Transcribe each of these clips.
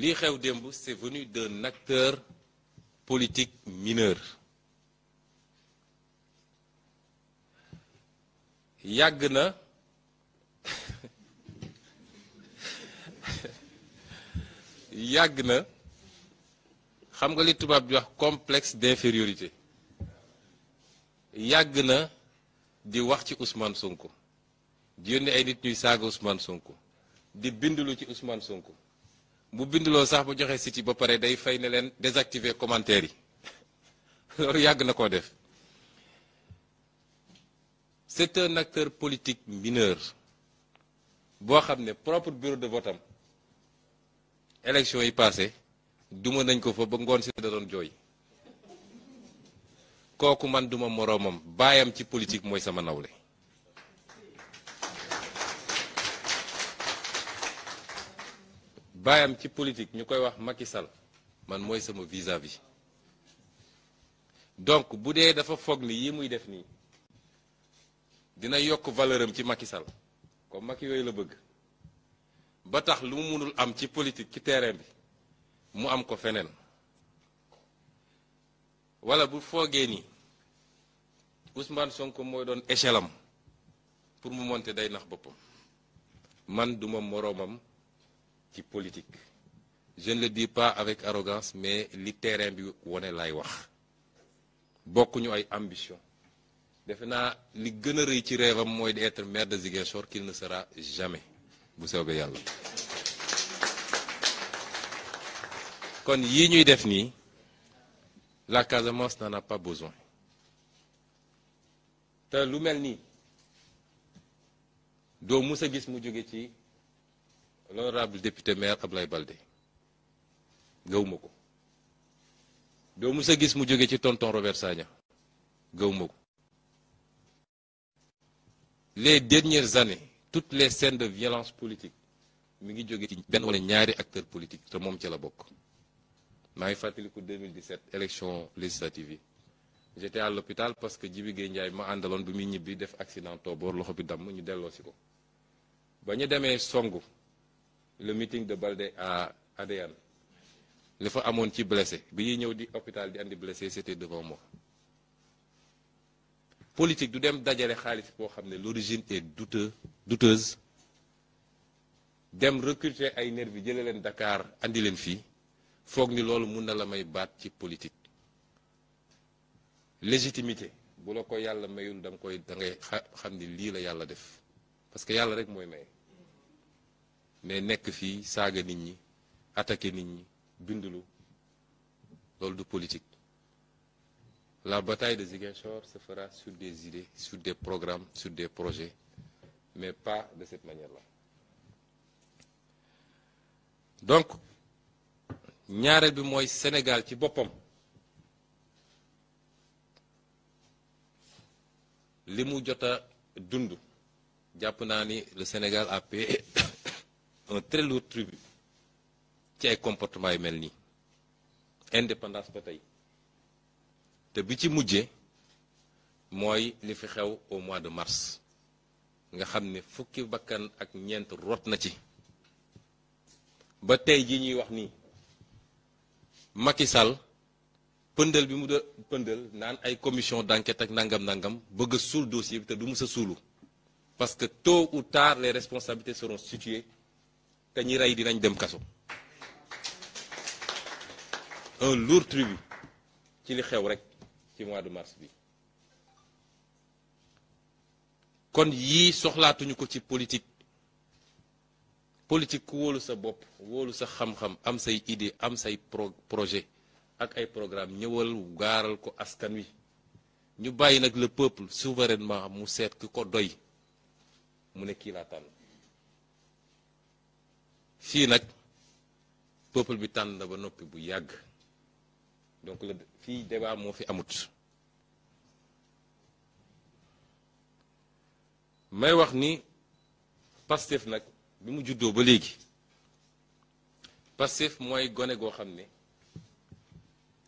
lii xew démb c'est venu d'un acteur politique mineur. yàgg na yàgg na xam nga li tubaab di wax complexe d'infériorité yàgg na di wax ci Ousmane Sonko di yónni ay nit ñuy saaga Ousmane Sonko di bindulu ci Ousmane Sonko bu binduloo sax ba joxe site yi ba pare day fay ne leen désactiver commentaires yi loolu yàgg na koo def. C'est un acteur politique mineur boo xam ne propre bureau de vote am élection yi passé duma nañ ko fa ba ngoon si da doon jooy kooku man duma moroomam baayam ci politique mooy sama nawle. baayam ci politique ñu koy wax Macky Sall man mooy sama vis-à-vis donc bu dee dafa foog ni yi muy def nii dina yokk valeur am ci Macky Sall comme Macky yooyu la bëgg ba tax lu mu mënul am ci politique ci terrain bi mu am ko feneen wala bu foogee ni Ousmane Sonko mooy doon échelle am pour mu monter day nax boppam man duma moroomam ci politique je ne le dis pas avec arrogance mais li terrain bi wone lay wax bokkuñu ay ambition defe naa li gën a rëy ci rêvam mooy di être maire de Ziguinchor qu'il ne sera jamais bu soobee yàlla kon yii ñuy def nii la Casamance n'en a pas besoin te lu mel nii doo mus a gis mu jóge ci l'honorable député maire Ablaye Baldé gëwuma ko doo mus a gis mu jóge ci tonton Robert Sagna gëwuma ko les dernières années toutes les scènes de violence politique mi ngi jóge ci benn wala ñaari acteurs politiques te moom ci la bokk maa ngi fàttaliku 2017 élection législative yi j'étais à l'hôpital parce que Djibi Gueye Ndiaye ma àndaloon bi muy ñibbi def accident tooboor loxo bi damm ñu delloo si ko ba ñu demee songu le meeting de Baldé à Adéane li fa amoon ci blessé bi ñuy ñëw di hôpital di andi blessé c'était devant moi. Politique du dem dajale xaalis boo xam ne l'origine est douteuse dem recruter ay nervi jële leen Dakar andi leen fii foog ni loolu mun na la may baat ci politique légitimité bu la ko yàlla mayul da ngay xam ni lii la yàlla def parce que yàlla rek mooy may mais nekk fii saaga nit ñi attaquer nit ñi bindulu loolu du politique. La bataille de Ziguinchor se fera sur des idées, sur des programmes, sur des projets, mais pas de cette manière-là. Donc ñaareel bi mooy Sénégal ci boppam li mu jot a dund jàpp naa ni le Sénégal a payé un très lourd tribut ci ay comportements yu mel nii indépendance ba tey. te bi ci mujje mooy li fi xew au mois de mars nga xam ne fukki bakkan ak ñeent rot na ci ba tey ji ñuy wax nii Macky Sall pëndal bi mu da pëndal naan ay commission d'enquête ak nangam bëgg a suul dossier bi te du mus a suulu parce que tôt ou tard les responsabilités seront situées te ñi rey dinañ dem kaso un lourd tribut ci li xew rek ci mois de mars bi kon yii soxlaatuñu ko ci politique ku wóolu sa bopp wóolu sa xam-xam am say idée am say projet ak ay programme ñëwal gaaral ko askan wi ñu bàyyi nag le peuple souverainement mu seet ki ko doy mu ne kii laa tànn fii nag peuple bi tànn na ba noppi bu yàgg donc fii débat moo fi amut may wax ni Pastef nag bi mu juddoo ba léegi Pastef mooy gone goo xam ne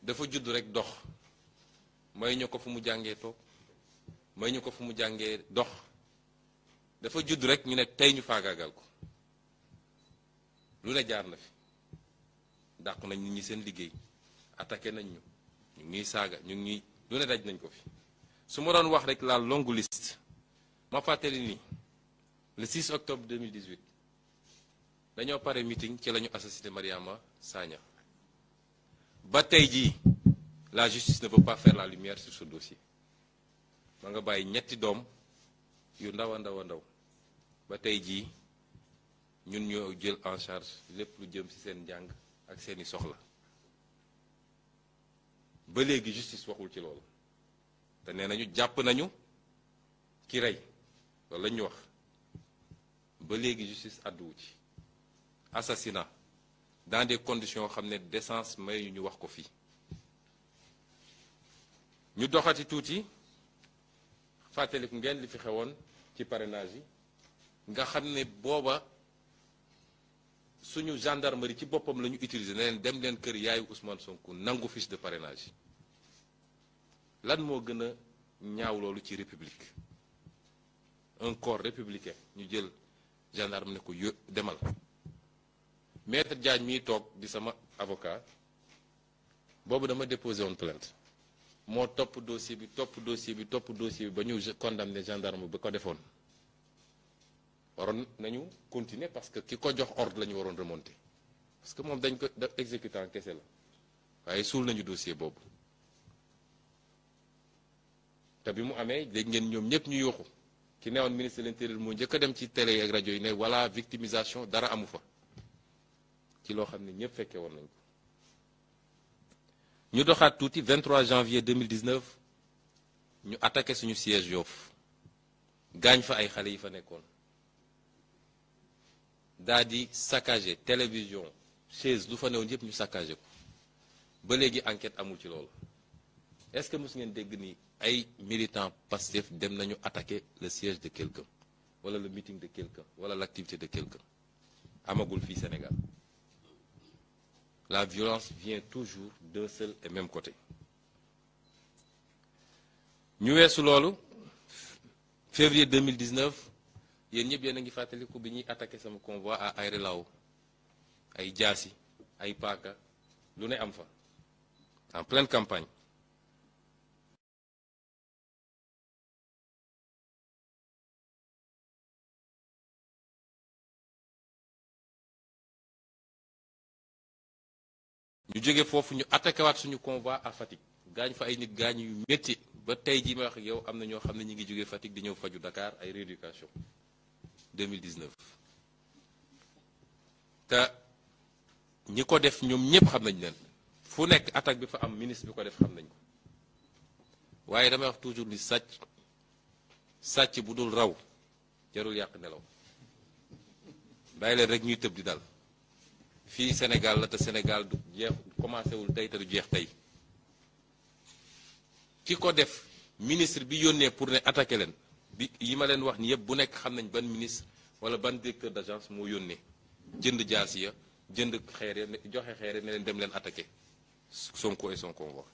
dafa judd rek dox may ñu ko fu mu jàngee toog may ñu ko fu mu jàngee dox dafa judd rek ñu ne tey ñu faagaagal ko lu ne jaar na fi dàq nañ nit ñi seen liggéey attaqué nañ ñu ngi ñuy saaga ñu ngi ñuy lu ne daj nañ ko fi su ma doon wax rek la longue liste ma fàttali ni le 6 octobre 2018 dañoo pare meeting ci la ñu assassiné Mariama Sagna ba tey jii la justice ne veut pas faire la lumière sur ce dossier ma nga bàyyi ñetti doom yu ndaw a ndaw a ndaw ba tey jii ñun ñoo jël en charge lépp lu jëm ci seen njàng ak seeni soxla ba léegi justice waxul ci loolu te nee nañu jàpp nañu ki rey loolu la ñu wax ba léegi justice àdduwu ci assassinat dans des conditions yoo xam ne décence may ñu wax ko fii ñu doxati tuuti fàttaliku ngeen li fi xewoon ci parrainage yi nga xam ne booba suñu gendarmerie ci boppam la ñu utiliser ne leen dem leen kër yaayu Ousmane Sonko nangu fiche de parrainage lan moo gën a ñaaw loolu ci république un corps républicain ñu jël gendarme ne ko demal maître Diagne mii toog di sama avocat boobu dama déposé woon plainte moo topp dossier bi ba ñu condamné gendarme ba ko defoon waroon nañu continuer parce que ki ko jox ordre la ñu waroon remonter parce que moom dañ ko exécutant kese la waaye suul nañu dossier boobu te bi mu amee dégg ngeen ñoom ñëpp ñu yuuxu ki newoon ministre de l'intérieur moo njëkk a dem ci télé ak rajo yi ne voilà victimisation dara amu fa ci loo xam ne ñëpp fekkee woon nañ ko ñu doxaat tuuti 23 janvier 2019 ñu attaqué suñu siège Yoff gaañ fa ay xale yi fa nekkoon daa di saccagé télévision chaise lu fa newoon yëpp ñu saccagé ko ba léegi enquête amul ci loolu est-ce que mos ngeen dégg ni ay militants Pastef dem nañu attaquer le siège de quelqu'un wala le meeting de quelqu'un wala l'activité de quelqu'un amagul fii Sénégal la violence vient toujours d'un seul et même côté ñu weesu loolu février 2019 yéen ñëpp yéen a ngi fàttaliku bi ñuy attaqué sama convoi à Aéré Lao ay jaasi ay paaka lu ne am fa en pleine campagne ñu jóge foofu ñu attaqué waat suñu convoi à Fatick gaañ fa ay nit gaañ yu métti ba tey jii may wax ak yow am na ñoo xam ne ñu ngi jógee Fatick di ñëw faju Dakar ay rééducation 2019 te ñi ko def ñoom ñëpp xam nañ leen fu nekk attaque bi fa am ministre bi ko def xam nañ ko waaye damay wax toujours ni sàcc bu dul raw jarul yàq nelaw bàyyi leen rek ñuy tëb di dal fii Sénégal la te Sénégal du jeex commencé wul tey te du jeex tey ki ko def ministre bi yónnee pour ne attaqué leen bi yi ma leen wax ni yëpp bu nekk xam nañ ban ministre wala ban directeur d'agence moo yónnee jënd jaasi ya jënd xeer ya joxe xeer ya ne leen dem leen attaqué Sonko et son convoi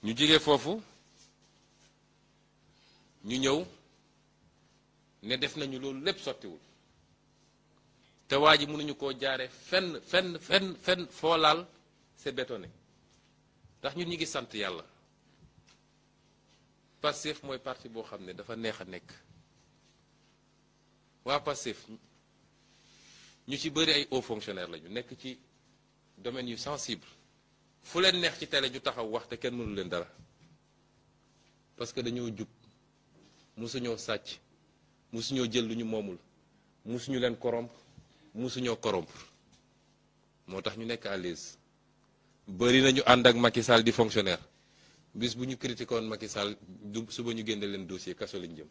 ñu jógee foofu ñu ñëw ne def nañu loolu lépp sottiwul te waa ji mënuñu koo jaare fenn foo laal c'est bétonné ndax ñun ñi ngi sant yàlla Pastef mooy parti boo xam ne dafa neex a nekk waa Pastef ñu ci bëri ay hauts fonctionnaires lañu nekk ci domaines yu sensible fu leen neex ci télé ñu taxaw wax te kenn mënu leen dara parce que dañoo jub musuñoo sàcc musuñoo jël lu ñu moomul musuñu leen corrompre musuñoo corrompre moo tax ñu nekk à l'aise bëri nañu ànd ak Macky Sall di fonctionnaire bis bu ñu critiqué woon Macky Sall du suba ñu génne leen dossier kaso lañ jëm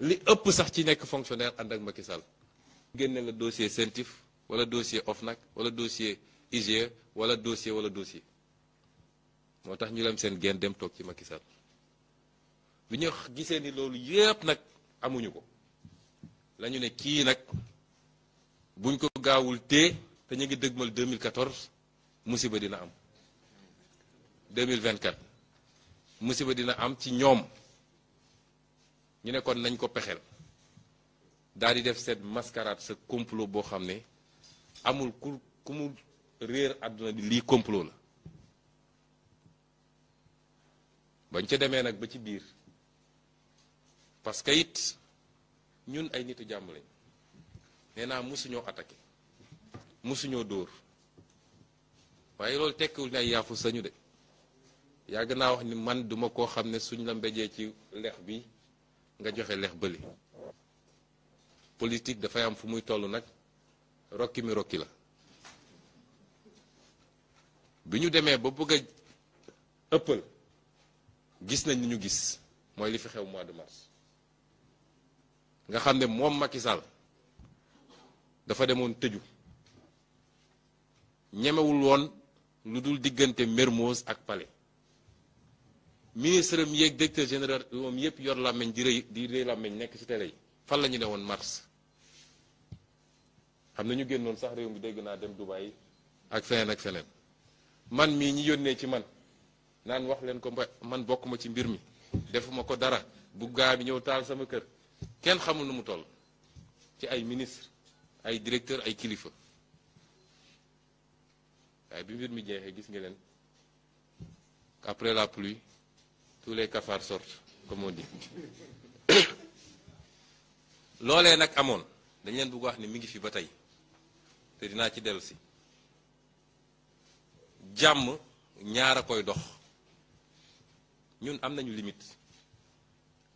li ëpp sax ci nekk fonctionnaire ànd ak Macky Sall génne la dossier CENTIF wala dossier OFNAC wala dossier IGE wala dossier moo tax ñu lem seen génn dem toog ci Macky Sall bi ñu gisee ni loolu yépp nag amuñu ko lañu ne kii nag buñ ko gaawul tee te ñu ngi dëgmal 2014 musiba dina am 2024 musiba dina am ci ñoom ñu ne kon nañ ko pexeel daal di def cette mascarade ce complot boo xam ne amul ku mu réer àdduna bi lii complot la. bañ ca demee nag ba ci biir parce que it ñun ay nitu jàmm lañ nee naa mosuñoo attaqué mosuñoo dóor waaye loolu tekkiwul ne ay yaafu sañu de yàgg naa wax ni man duma koo xam ne suñ la mbéjee ci lex bi nga joxe lex bële politique dafay am fu muy toll nag rokki mi rokki la bi ñu demee ba bëgg a ëppal gis nañ ni ñu gis mooy li fi xew mois de mars nga xam ne moom Macky Sall dafa demoon tëju ñemewul woon lu dul diggante Mermoz ak Palais ministre am yeeg directeur général moom yëpp yor làmmeñ di rëy làmmeñ nekk ci télé yi fan la ñu ne woon mars xam na ñu génnoon sax réew mi dégg naa dem Dubaï ak feneen ak feneen man mii ñi yónnee ci man naan wax leen ko man bokkuma ci mbir mi defuma ko dara bu gaa bi ñëw taal sama kër kenn xamul nu mu toll ci ay ministre ay directeur ay kilifa waaye bi mbir mi jeexee gis nga leen après la pluie tous les cafards sortent comme on dit loolee nag amoon dañ leen bëgg wax ni mi ngi fi ba tey te dinaa ci dellu si jàmm ñaar a koy dox ñun am nañu limite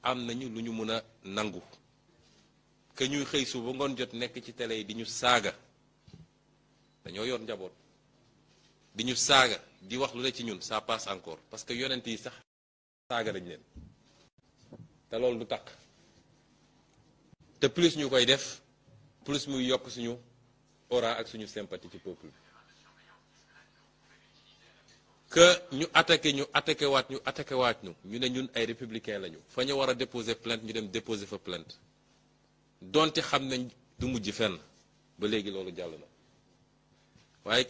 am nañu lu ñu mën a nangu que ñuy xëy suba ngoon jot nekk ci télé yi di ñu saaga dañoo yor njaboot di ñu saaga di wax lu ne ci ñun ça passe encore parce que yonent yi sax saaga dañ leen te loolu du takk te plus ñu koy def plus muy yokk suñu aura ak suñu sympathie ci peuple bi que ñu attaqué waat ñu ne ñun ay républicain lañu fa ñu war a déposer plainte ñu dem déposer fa plainte donte xam nañ du mujj fenn ba léegi loolu jàll na waaye